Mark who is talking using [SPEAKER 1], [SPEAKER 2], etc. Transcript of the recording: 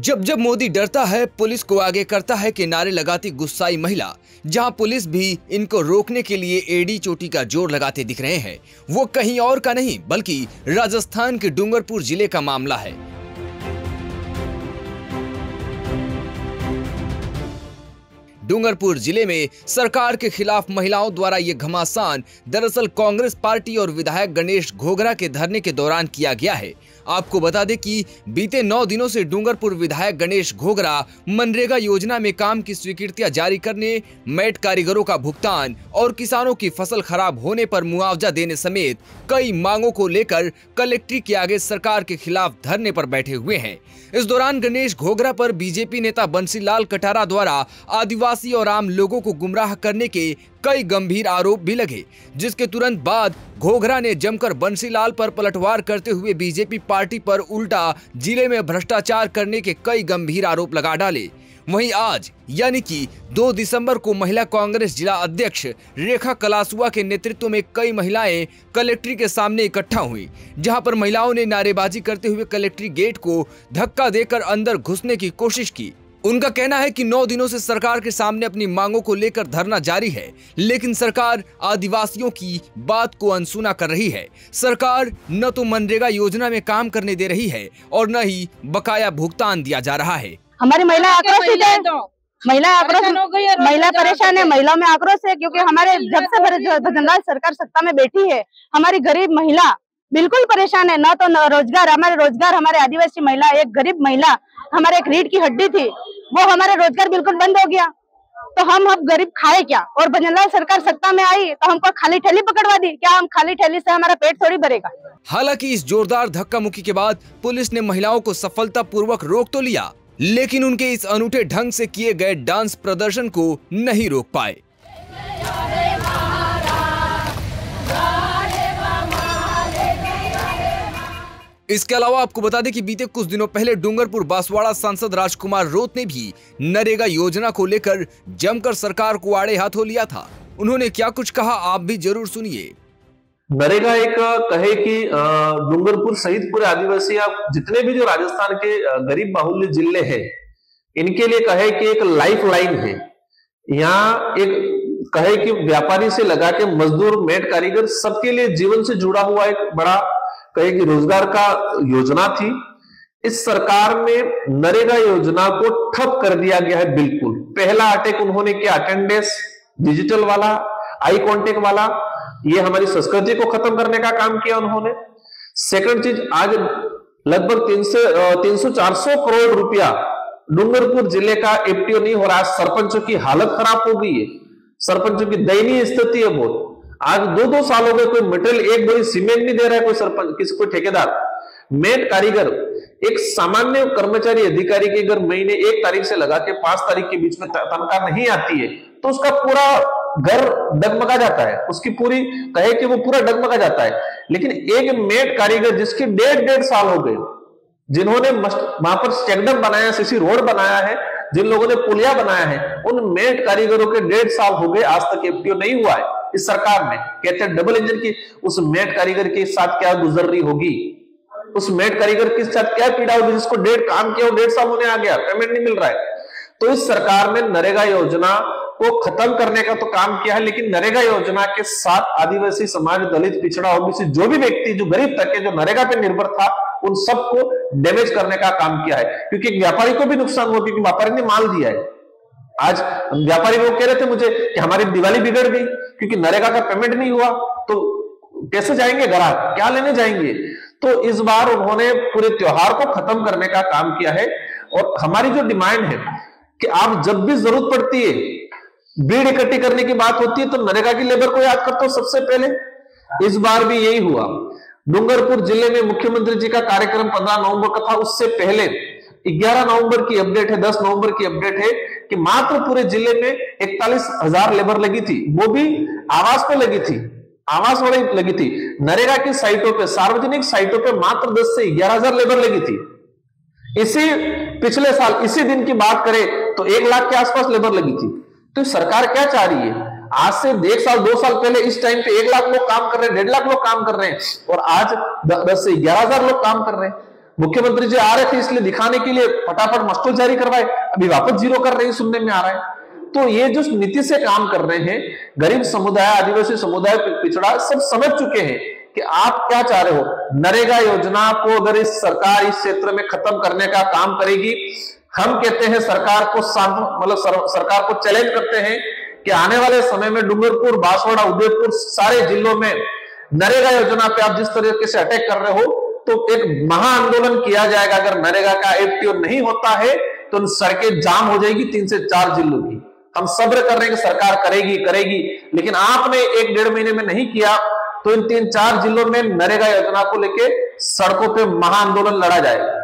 [SPEAKER 1] जब जब मोदी डरता है, पुलिस को आगे करता है कि नारे लगाती गुस्साई महिला। जहां पुलिस भी इनको रोकने के लिए एड़ी चोटी का जोर लगाते दिख रहे हैं, वो कहीं और का नहीं बल्कि राजस्थान के डूंगरपुर जिले का मामला है। डूंगरपुर जिले में सरकार के खिलाफ महिलाओं द्वारा ये घमासान दरअसल कांग्रेस पार्टी और विधायक गणेश घोगरा के धरने के दौरान किया गया है। आपको बता दें कि बीते 9 दिनों से डूंगरपुर विधायक गणेश घोगरा मनरेगा योजना में काम की स्वीकृतियां जारी करने, मैट कारीगरों का भुगतान और किसानों की फसल खराब होने पर मुआवजा देने समेत कई मांगों को लेकर कलेक्ट्री के आगे सरकार के खिलाफ धरने पर बैठे हुए हैं। इस दौरान गणेश घोगरा पर बीजेपी नेता बंसीलाल कटारा द्वारा आदिवासी और आम लोगों को गुमराह करने के कई गंभीर आरोप भी लगे, जिसके तुरंत बाद घोगरा ने जमकर बंसीलाल पर पलटवार करते हुए बीजेपी पार्टी पर उल्टा जिले में भ्रष्टाचार करने के कई गंभीर आरोप लगा डाले। वहीं आज यानी कि 2 दिसंबर को महिला कांग्रेस जिला अध्यक्ष रेखा कलासुआ के नेतृत्व में कई महिलाएं कलेक्ट्री के सामने इकट्ठा हुई, जहां पर महिलाओं ने नारेबाजी करते हुए कलेक्ट्री गेट को धक्का देकर अंदर घुसने की कोशिश की। उनका कहना है कि 9 दिनों से सरकार के सामने अपनी मांगों को लेकर धरना जारी है, लेकिन सरकार आदिवासियों की बात को अनसुना कर रही है। सरकार न तो मनरेगा योजना में काम करने दे रही है और न ही बकाया भुगतान दिया जा रहा है।
[SPEAKER 2] हमारी महिला आक्रोशित है, महिला परेशान है, महिलाओं में आक्रोश है, क्योंकि हमारे जब से भजनलाल सरकार सत्ता में बैठी है, हमारी गरीब महिला बिल्कुल परेशान है। ना तो रोजगार, हमारे आदिवासी महिला, एक गरीब महिला हमारे एक रीढ़ की हड्डी थी, वो हमारे रोजगार बिल्कुल बंद हो गया। तो हम अब गरीब खाए क्या? और भजनलाल सरकार सत्ता में आई तो हमको खाली ठेली पकड़वा दी। क्या हम खाली ठेली से हमारा पेट थोड़ी भरेगा?
[SPEAKER 1] हालांकि इस जोरदार धक्का मुक्की के बाद पुलिस ने महिलाओं को सफलतापूर्वक रोक तो लिया, लेकिन उनके इस अनूठे ढंग से किए गए डांस प्रदर्शन को नहीं रोक पाए। इसके अलावा आपको बता दें कि बीते कुछ दिनों पहले डूंगरपुर बांसवाड़ा सांसद राजकुमार रोत ने भी नरेगा योजना को लेकर जमकर सरकार को आड़े हाथों लिया था। उन्होंने क्या कुछ कहा, आप भी जरूर सुनिए।
[SPEAKER 3] नरेगा एक कहे कि डूंगरपुर सहित पूरे आदिवासी या जितने भी जो राजस्थान के गरीब बाहुल्य जिले हैं, इनके लिए कहे कि एक लाइफ लाइन है। यहाँ एक कहे कि व्यापारी से लगा के मजदूर, मेट कारीगर, सबके लिए जीवन से जुड़ा हुआ एक बड़ा कहे कि रोजगार का योजना थी। इस सरकार में नरेगा योजना को ठप कर दिया गया है। बिल्कुल पहला अटैक उन्होंने किया अटेंडेंस डिजिटल वाला, आई कांटेक्ट वाला, ये हमारी संस्कृति को खत्म करने का काम किया उन्होंने। सेकंड चीज, आज लगभग 300-400 करोड़ रुपया डूंगरपुर जिले का एफटीओ नहीं हो रहा। सरपंचों की हालत खराब हो गई है, सरपंचों की दयनीय स्थिति है बहुत। आज 2-2 साल हो गए, कोई मटेरियल, एक बोरी सीमेंट नहीं दे रहा है कोई सरपंच, कोई ठेकेदार। मेट कारीगर, एक सामान्य कर्मचारी अधिकारी की अगर महीने 1 तारीख से लगा के 5 तारीख के बीच में तनख्वाह नहीं आती है तो उसका पूरा घर डगमगा जाता है, उसकी पूरी कहे कि वो पूरा डगमगा जाता है। लेकिन एक मेट कारीगर जिसके 1.5 साल हो गए, जिन्होंने वहां पर चेकडम बनाया, सीसी रोड बनाया है, जिन लोगों ने पुलिया बनाया है, उन मेट कारीगरों के 1.5 साल हो गए, आज तक एफटीओ नहीं हुआ है। इस सरकार में कहते हैं डबल इंजन की, उस मेट कारीगर के साथ क्या गुजर रही होगी, उस मेट कारीगर के साथ क्या पीड़ा होगी जिसको काम किया 1.5 साल होने आ गया, पेमेंट नहीं मिल रहा है। तो इस सरकार ने नरेगा योजना को खत्म करने का तो काम किया है, लेकिन नरेगा योजना के साथ आदिवासी समाज, दलित, पिछड़ा, ओबीसी, जो भी व्यक्ति जो गरीब तबके जो नरेगा पे निर्भर था, उन सबको डैमेज करने का काम किया है। क्योंकि व्यापारी को भी नुकसान हुआ, क्योंकि व्यापारी ने माल दिया है। आज व्यापारी लोग कह रहे थे मुझे कि हमारी दिवाली बिगड़ गई क्योंकि नरेगा का पेमेंट नहीं हुआ, तो कैसे जाएंगे ग्राहक, क्या लेने जाएंगे? तो इस बार उन्होंने पूरे त्योहार को खत्म करने का काम किया है। और हमारी जो डिमांड है कि आप जब भी जरूरत पड़ती है, भीड़ इकट्ठी करने की बात होती है, तो नरेगा की लेबर को याद करते हो सबसे पहले। इस बार भी यही हुआ। डूंगरपुर जिले में मुख्यमंत्री जी का कार्यक्रम 15 नवंबर का था, उससे पहले 11 नवंबर की अपडेट है, 10 नवंबर की अपडेट है कि मात्र पूरे जिले में 41,000 लेबर लगी थी, वो भी आवास पे लगी थी, आवास वाली लगी थी। नरेगा की साइटों पे, सार्वजनिक साइटों पे मात्र 10 से 11,000 लेबर लगी थी। इसी पिछले साल इसी दिन की बात करें तो 1 लाख के आसपास लेबर लगी थी। तो सरकार क्या चाह रही है? आज से 1 साल 2 साल पहले इस टाइम पे 1 लाख लोग काम कर रहे हैं, 1.5 लाख लोग काम कर रहे हैं, और आज 10 से 11,000 लोग काम कर रहे हैं। मुख्यमंत्री जी आ रहे थे इसलिए दिखाने के लिए फटाफट मस्टोल जारी करवाए, अभी वापस जीरो कर रहे हैं, सुनने में आ रहा है। तो ये जो नीति से काम कर रहे हैं, गरीब समुदाय, आदिवासी समुदाय, पिछड़ा सब समझ चुके हैं कि आप क्या चाह रहे हो। नरेगा योजना को अगर इस सरकार इस क्षेत्र में खत्म करने का काम करेगी, हम कहते हैं सरकार को सरकार को चैलेंज करते हैं कि आने वाले समय में डूंगरपुर, बांसवाड़ा, उदयपुर सारे जिलों में नरेगा योजना पे आप जिस तरीके से अटैक कर रहे हो, तो एक महा आंदोलन किया जाएगा। अगर नरेगा का एक्टिव नहीं होता है तो सड़कें जाम हो जाएगी 3 से 4 जिलों की। हम सब्र कर रहे हैं कि सरकार करेगी, लेकिन आपने 1-1.5 महीने में नहीं किया, तो इन 3-4 जिलों में नरेगा योजना को लेके सड़कों पे महा आंदोलन लड़ा जाएगा।